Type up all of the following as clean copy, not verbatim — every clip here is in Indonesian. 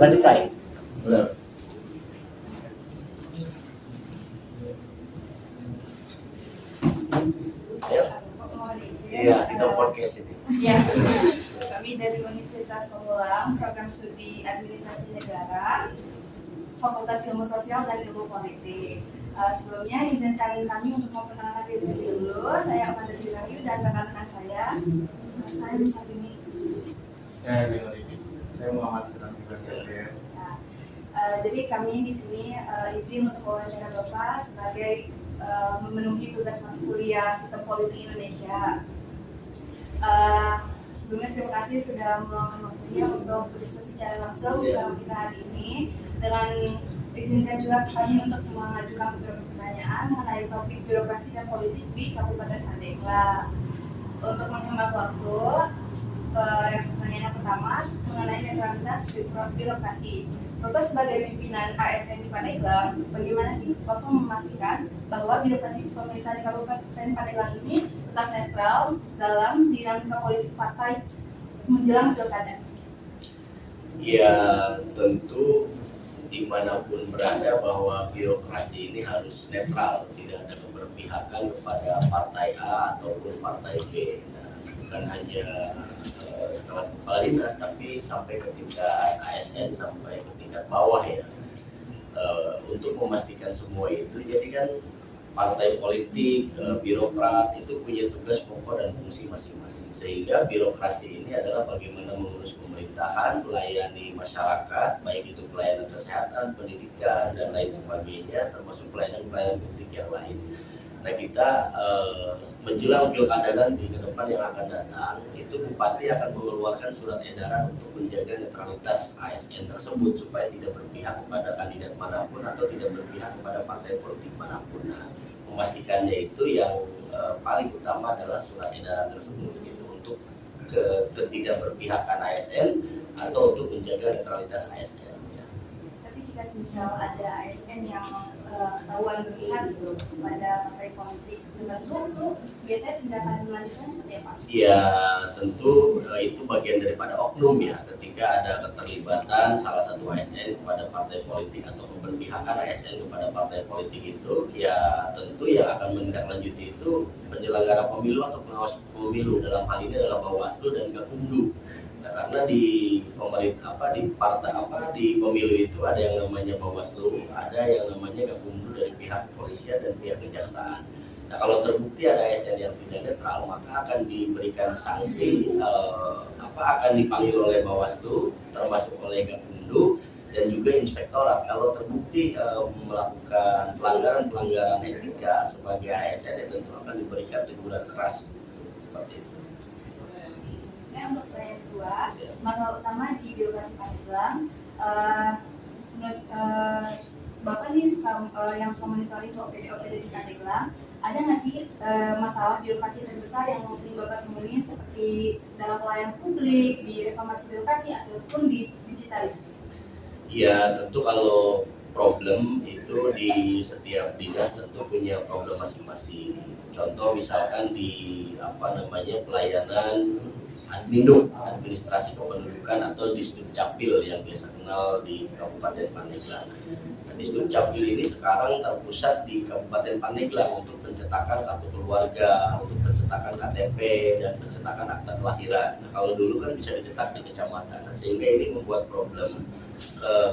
Lanjut. Benar. Iya, kita podcast ini. Iya. Kami dari Universitas Pamulang, program studi Administrasi Negara, Fakultas Ilmu Sosial dan Ilmu Politik. Sebelumnya izinkan kami untuk memperkenalkan diri dulu. Saya Amanda Rahayu dan rekan-rekan saya. Saya saat ini. Saya Muhammad Senang Ibrahim. Jadi kami di sini izin untuk wawancara Bapak sebagai memenuhi tugas mata kuliah Sistem Politik Indonesia. Sebelumnya terima kasih sudah meluangkan waktunya untuk berdiskusi secara langsung bersama kita hari ini. Dengan izinkan juga kami untuk mengajukan beberapa pertanyaan mengenai topik birokrasi dan politik di Kabupaten Pandeglang. Untuk menghemat waktu, pertanyaan yang pertama mengenai netralitas birokrasi. Bapak sebagai pimpinan ASN di Pandeglang, bagaimana sih Bapak memastikan bahwa birokrasi pemerintah di Kabupaten Pandeglang ini tetap netral dalam dinamika politik partai menjelang pilkada? Ya, tentu dimanapun berada bahwa birokrasi ini harus netral, tidak ada keberpihakan kepada partai A ataupun partai B. Bukan hanya sekelas kepala dinas, tapi sampai ke tingkat ASN, sampai ke tingkat bawah ya. Untuk memastikan semua itu, jadi kan partai politik, birokrat itu punya tugas pokok dan fungsi masing-masing. Sehingga birokrasi ini adalah bagaimana mengurus pemerintahan, melayani masyarakat, baik itu pelayanan kesehatan, pendidikan, dan lain sebagainya, termasuk pelayanan-pelayanan publik yang lain. Nah, kita menjelang pilkada nanti ke depan yang akan datang, itu Bupati akan mengeluarkan surat edaran untuk menjaga netralitas ASN tersebut supaya tidak berpihak kepada kandidat manapun atau tidak berpihak kepada partai politik manapun. Nah, memastikannya itu yang paling utama adalah surat edaran tersebut gitu, untuk ketidakberpihakan ASN atau untuk menjaga netralitas ASN. Ya. Tapi jika misal ada ASN yang ketahuan berpihak gitu pada partai politik tertentu, biasanya tindakan lanjutan seperti apa? Ya, tentu itu bagian daripada oknum ya. Ketika ada keterlibatan salah satu ASN kepada partai politik atau keberpihakan ASN kepada partai politik itu, ya tentu yang akan menindaklanjuti itu penyelenggara pemilu atau pengawas pemilu, dalam hal ini adalah Bawaslu dan Gakumdu. Nah, karena di pemerintah di partai di pemilu itu ada yang namanya Bawaslu, ada yang namanya Gakumdu dari pihak kepolisian dan pihak kejaksaan. Nah, kalau terbukti ada ASN yang tidak netral, maka akan diberikan sanksi, akan dipanggil oleh Bawaslu, termasuk oleh Gakumdu dan juga inspektorat. Kalau terbukti melakukan pelanggaran etika sebagai ASN, ya tentu akan diberikan teguran keras seperti itu. Untuk pertanyaan kedua, masalah utama di birokrasi Pandeglang, Bapak nih yang suka monitoring OPD di Pandeglang, ada nggak sih masalah birokrasi terbesar yang sering Bapak temuin seperti dalam pelayanan publik, di reformasi birokrasi ataupun di digitalisasi? Ya, tentu kalau problem itu di setiap dinas tentu punya problem masing-masing. Contoh misalkan di pelayanan administrasi kependudukan atau Disduk Capil yang biasa kenal di Kabupaten Pandeglang. Nah, Disduk Capil ini sekarang terpusat di Kabupaten Pandeglang untuk pencetakan kartu keluarga, untuk pencetakan KTP dan pencetakan akta kelahiran. Nah, kalau dulu kan bisa dicetak di kecamatan, nah, sehingga ini membuat problem.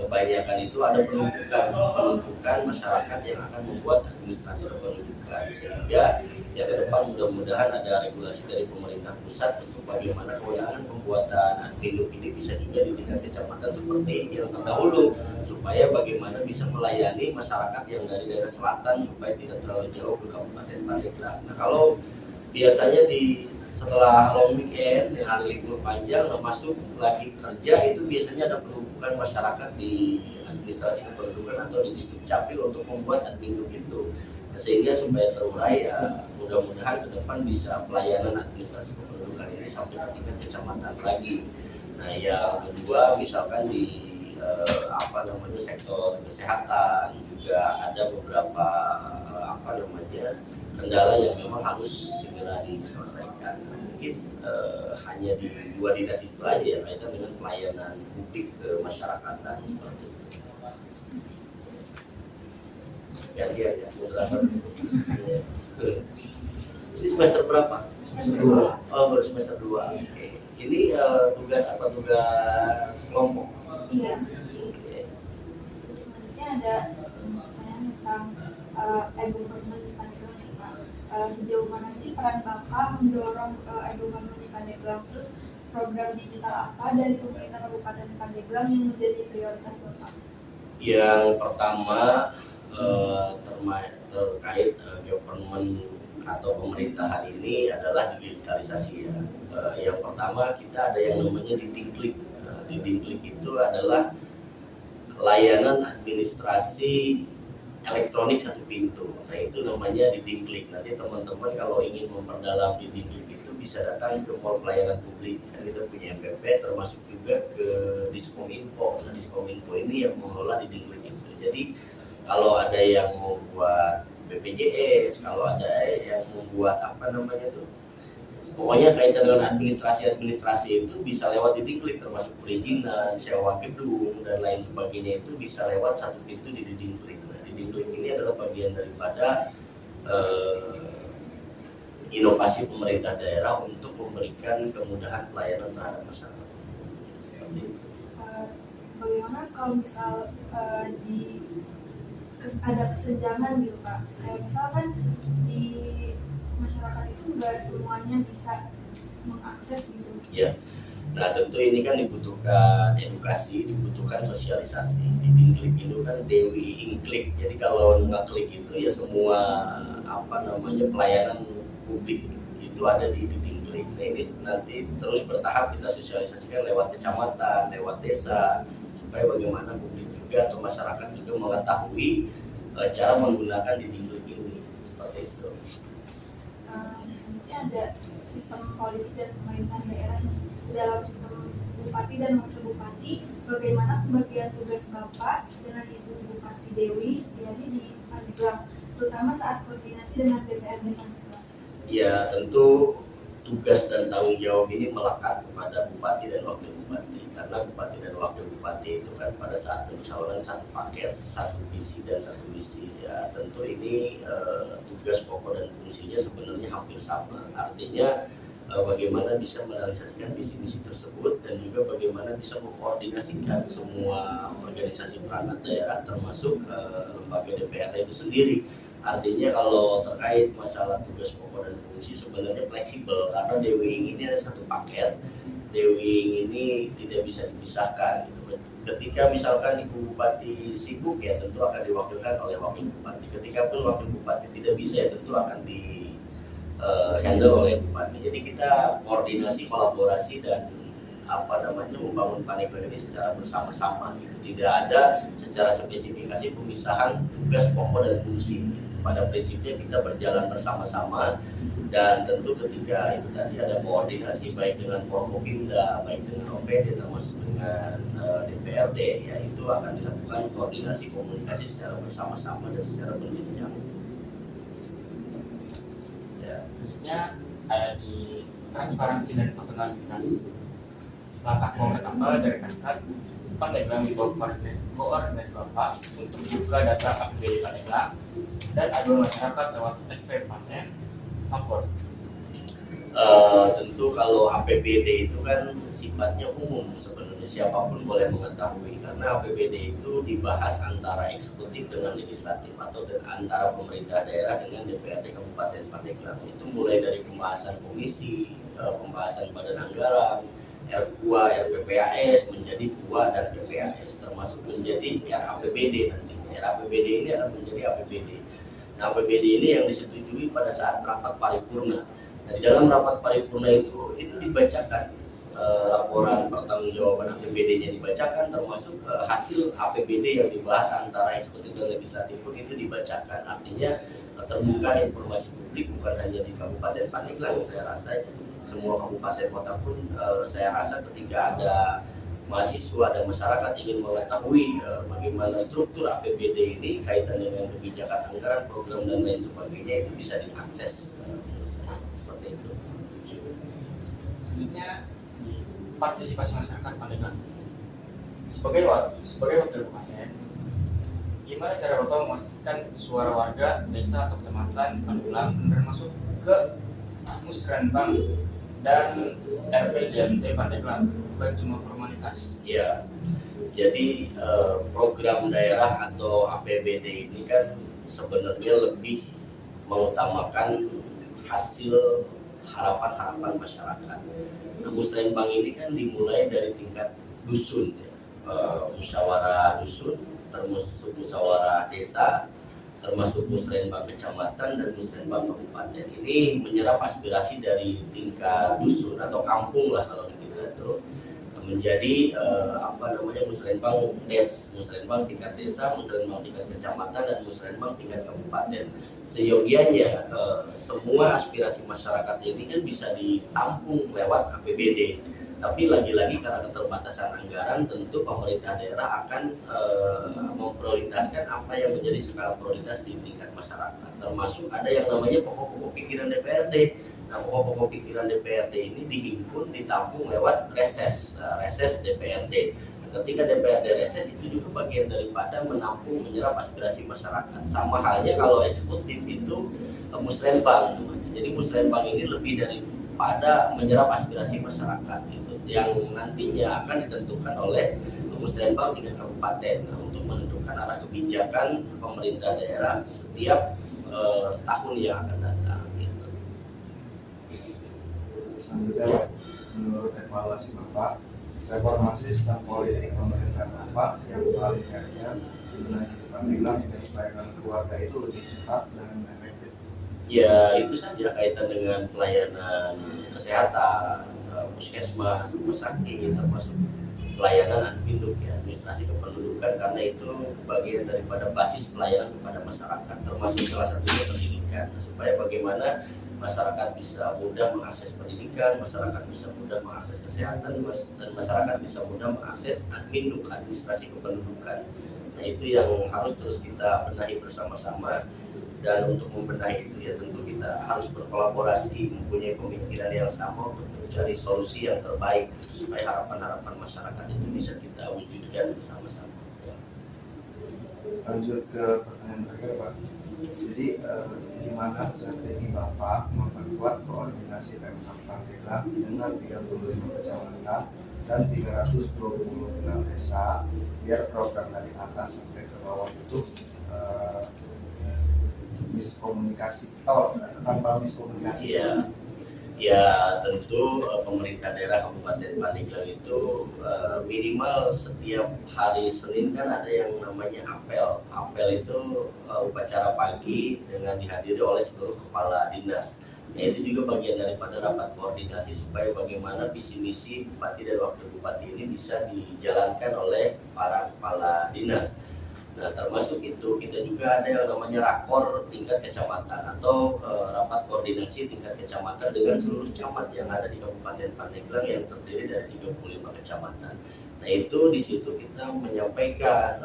Kebanyakan itu ada penumpukan masyarakat yang akan membuat administrasi kependudukan, sehingga ya ke depan mudah-mudahan ada regulasi dari pemerintah pusat untuk bagaimana kewenangan pembuatan admin ini bisa juga di tingkat kecamatan seperti yang terdahulu, supaya bagaimana bisa melayani masyarakat yang dari daerah selatan supaya tidak terlalu jauh ke Kabupaten Pandeglang. Nah, kalau biasanya setelah long weekend, hari libur panjang, masuk lagi kerja, itu biasanya ada penumpukan masyarakat di administrasi kependudukan atau di Disduk Capil untuk membuat admin itu. Nah, sehingga supaya terurai, ya mudah-mudahan ke depan bisa pelayanan administrasi kependudukan ini sampai ke tingkat kecamatan lagi. Nah, yang kedua misalkan di sektor kesehatan juga ada beberapa kendala yang memang harus segera diselesaikan. Mungkin hanya di dua dinas itu aja ya kaitan dengan pelayanan publik ke masyarakatan seperti itu. Gantian ya, moderator. Ini semester berapa? Semester 2. Oh, baru semester 2. Oke. Ini tugas apa, tugas kelompok? Iya. Oke. Terus selanjutnya ada pertanyaan tentang e-government di Pandeglang ya Pak. Sejauh mana sih peran Bapak mendorong e-government di Pandeglang? Terus program digital apa dari pemerintah Kabupaten Pandeglang yang menjadi prioritas Bapak? Yang pertama terkait government atau pemerintahan ini adalah digitalisasi ya. Yang pertama kita ada yang namanya Didingklik. Didingklik itu adalah layanan administrasi elektronik satu pintu. Nah itu namanya Didingklik. Nanti teman-teman kalau ingin memperdalam Didingklik itu bisa datang ke Mall Pelayanan Publik. Kan kita punya MPP termasuk juga ke Diskominfo. Nah Diskominfo ini yang mengelola Didingklik itu. Jadi kalau ada yang membuat BPJS, kalau ada yang membuat apa namanya tuh, pokoknya kaitan dengan administrasi itu bisa lewat Didingklik, termasuk perizinan, sewa gedung dan lain sebagainya itu bisa lewat satu pintu di Didingklik. Nah, Didingklik ini adalah bagian daripada inovasi pemerintah daerah untuk memberikan kemudahan pelayanan terhadap masyarakat. Seperti itu. Bagaimana kalau misal ada kesenjangan gitu Pak, kayak misalkan di masyarakat itu nggak semuanya bisa mengakses gitu. Ya, nah tentu ini kan dibutuhkan edukasi, dibutuhkan sosialisasi. Di Didingklik itu kan Dewi Inklik, jadi kalau ngeklik itu ya semua apa namanya pelayanan publik itu ada di Didingklik. Nah ini nanti terus bertahap kita sosialisasikan lewat kecamatan, lewat desa, supaya bagaimana publik juga atau masyarakat juga mengetahui cara menggunakan Didingklik ini seperti itu. Selanjutnya ada sistem politik dan pemerintahan daerah nih. Dalam sistem bupati dan wakil bupati, bagaimana pembagian tugas Bapak dengan Ibu Bupati Dewi Setiadi di Pandeglang, terutama saat koordinasi dengan DPRD Pandeglang? Ya tentu tugas dan tanggung jawab ini melekat kepada bupati dan wakil bupati, karena bupati dan wakil bupati itu kan pada saat pencalonan satu paket, satu visi dan satu misi. Ya tentu ini tugas pokok dan fungsinya sebenarnya hampir sama. Artinya bagaimana bisa merealisasikan visi-misi tersebut dan juga bagaimana bisa mengkoordinasikan semua organisasi perangkat daerah termasuk lembaga DPRD itu sendiri. Artinya kalau terkait masalah tugas pokok dan fungsi sebenarnya fleksibel, karena Dewing ini ada satu paket. Dewing ini tidak bisa dipisahkan. Ketika misalkan Ibu Bupati sibuk ya tentu akan diwakilkan oleh wakil bupati. Ketika pun wakil bupati tidak bisa ya tentu akan di handle oleh bupati. Jadi kita koordinasi, kolaborasi dan apa namanya membangun Pandeglang ini secara bersama-sama gitu. Tidak ada secara spesifikasi pemisahan tugas pokok dan fungsi. Pada prinsipnya kita berjalan bersama-sama dan tentu ketika itu tadi ada koordinasi baik dengan Forkopimda, baik dengan OPD termasuk dengan DPRD ya itu akan dilakukan koordinasi komunikasi secara bersama-sama dan secara berjenjang. Ya. Selanjutnya ada di transparansi dan akuntabilitas. Langkah konkret apa dari Kankat Pandeglang di bawah koordinasi Bapak untuk buka data APBD Pandeglang dan aduan masyarakat lewat SP Paten lapor. Tentu kalau APBD itu kan sifatnya umum sebenarnya siapapun boleh mengetahui karena APBD itu dibahas antara eksekutif dengan legislatif atau antara pemerintah daerah dengan DPRD Kabupaten Pandeglang. Itu mulai dari pembahasan komisi, pembahasan badan anggaran, R2, RPPAS menjadi KUA dan PPAS termasuk menjadi RAPBD nantinya. RAPBD ini akan menjadi APBD. Nah APBD ini yang disetujui pada saat rapat paripurna. Nah, di dalam rapat paripurna itu dibacakan laporan pertanggungjawaban APBD-nya dibacakan termasuk hasil APBD yang dibahas antara eksekutif dan legislatif pun itu dibacakan. Artinya terbuka informasi publik bukan hanya di Kabupaten Pandeglang. Saya rasa semua kabupaten kota pun saya rasa ketika ada mahasiswa dan masyarakat ingin mengetahui bagaimana struktur APBD ini kaitan dengan kebijakan anggaran, program dan lain sebagainya, itu bisa diakses seperti itu. Selanjutnya partisipasi masyarakat Pandeglang. Sebagai wakil kabupaten, gimana cara Bapak memastikan suara warga desa atau kecamatan Pandeglang benar masuk ke Musrenbang dan RPJMD Pandeglang, bukan cuma formalitas? Ya, jadi program daerah atau APBD ini kan sebenarnya lebih mengutamakan hasil harapan-harapan masyarakat. Nah, Musrenbang ini kan dimulai dari tingkat dusun, ya. Musyawarah dusun, termasuk musyawarah desa, termasuk musrenbang kecamatan dan musrenbang kabupaten. Ini menyerap aspirasi dari tingkat dusun atau kampung lah kalau kita itu, menjadi musrenbang musrenbang tingkat desa, musrenbang tingkat kecamatan dan musrenbang tingkat kabupaten. Seyogianya semua aspirasi masyarakat ini kan bisa ditampung lewat APBD. Tapi lagi-lagi karena keterbatasan anggaran, tentu pemerintah daerah akan memprioritaskan apa yang menjadi skala prioritas di tingkat masyarakat. Termasuk ada yang namanya pokok-pokok pikiran DPRD. Nah, pokok-pokok pikiran DPRD ini dihimpun, ditampung lewat reses DPRD. Ketika DPRD reses, itu juga bagian daripada menampung, menyerap aspirasi masyarakat. Sama halnya kalau eksekutif itu musrenbang. Jadi musrenbang ini lebih daripada menyerap aspirasi masyarakat gitu, yang nantinya akan ditentukan oleh musrenbang tingkat kabupaten untuk menentukan arah kebijakan pemerintah daerah setiap tahun yang akan datang gitu. Selanjutnya Pak, menurut evaluasi Bapak, reformasi sistem politik pemerintahan Bapak yang paling urgent di Pandeglang dan pelayanan keluarga itu lebih cepat dan efektif? Ya, itu saja kaitan dengan pelayanan kesehatan, puskesmas, rumah sakit, termasuk pelayanan admin, ya, administrasi kependudukan, karena itu bagian daripada basis pelayanan kepada masyarakat, termasuk salah satunya pendidikan, supaya bagaimana masyarakat bisa mudah mengakses pendidikan, masyarakat bisa mudah mengakses kesehatan, dan masyarakat bisa mudah mengakses admin, administrasi kependudukan. Nah, itu yang harus terus kita benahi bersama-sama. Dan untuk membenahi itu ya tentu kita harus berkolaborasi, mempunyai pemikiran yang sama untuk mencari solusi yang terbaik supaya harapan-harapan masyarakat itu bisa kita wujudkan bersama-sama. Lanjut ke pertanyaan terakhir Pak. Jadi gimana strategi Bapak memperkuat koordinasi Pemkab Pandeglang dengan 35 kecamatan dan 326 desa biar program dari atas sampai ke bawah itu tanpa miskomunikasi? Ya tentu pemerintah daerah Kabupaten Pandeglang itu minimal setiap hari Senin kan ada yang namanya apel. Apel itu upacara pagi dengan dihadiri oleh seluruh kepala dinas. Nah, itu juga bagian daripada rapat koordinasi supaya bagaimana visi misi bupati dan wakil bupati ini bisa dijalankan oleh para kepala dinas. Nah, termasuk itu kita juga ada yang namanya rakor tingkat kecamatan atau rapat koordinasi tingkat kecamatan dengan seluruh camat yang ada di Kabupaten Pandeglang yang terdiri dari 35 kecamatan. Nah, itu di situ kita menyampaikan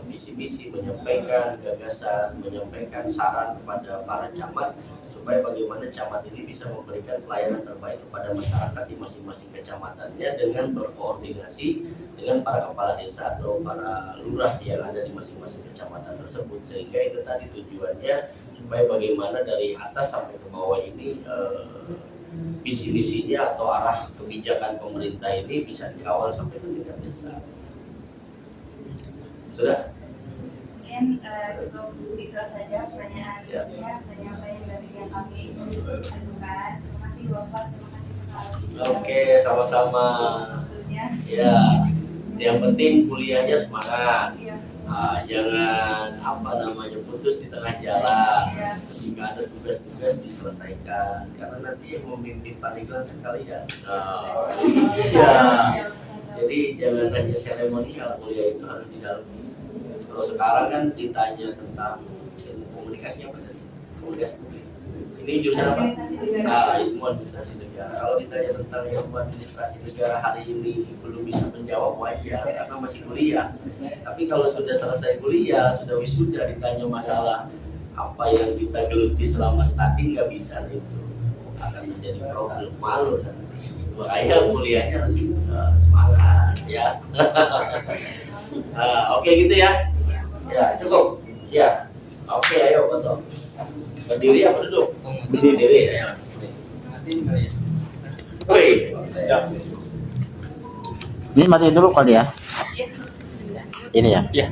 misi-misi, menyampaikan gagasan, menyampaikan saran kepada para camat supaya bagaimana camat ini bisa memberikan pelayanan terbaik kepada masyarakat di masing-masing kecamatannya dengan berkoordinasi dengan para kepala desa atau para lurah yang ada di masing-masing kecamatan tersebut, sehingga itu tadi tujuannya supaya bagaimana dari atas sampai ke bawah ini visi-misinya atau arah kebijakan pemerintah ini bisa dikawal sampai ke tingkat desa. Sudah? Mungkin cukup itu saja pertanyaan dari yang kami ajukan. Terima kasih Bapak, terima kasih sekali. Oke, sama-sama. Ya, yang penting kuliahnya semangat. Jangan putus di tengah jalan. Jika ada tugas-tugas diselesaikan, karena nanti yang memimpin Pandeglang kalian. Jadi jangan hanya seremonial, kuliah itu harus didalami. Kalau sekarang kan ditanya tentang ilmu komunikasi apa tadi? Komunikasi publik. Ini jurusan apa? Administrasi negara. Nah, ilmu administrasi negara. Kalau ditanya tentang ilmu administrasi negara hari ini belum bisa menjawab wajar karena masih kuliah. Tapi kalau sudah selesai kuliah, sudah wisuda, ditanya masalah apa yang kita geluti selama study nggak bisa, itu akan menjadi problem, malu. Makanya kuliahnya harus semangat ya. Oke gitu ya. Ya cukup. Ya. Oke, ayo foto. Berdiri apa duduk? Berdiri ya. Wih. Ini matiin dulu kali ya. Iya. Ini ya. Ya.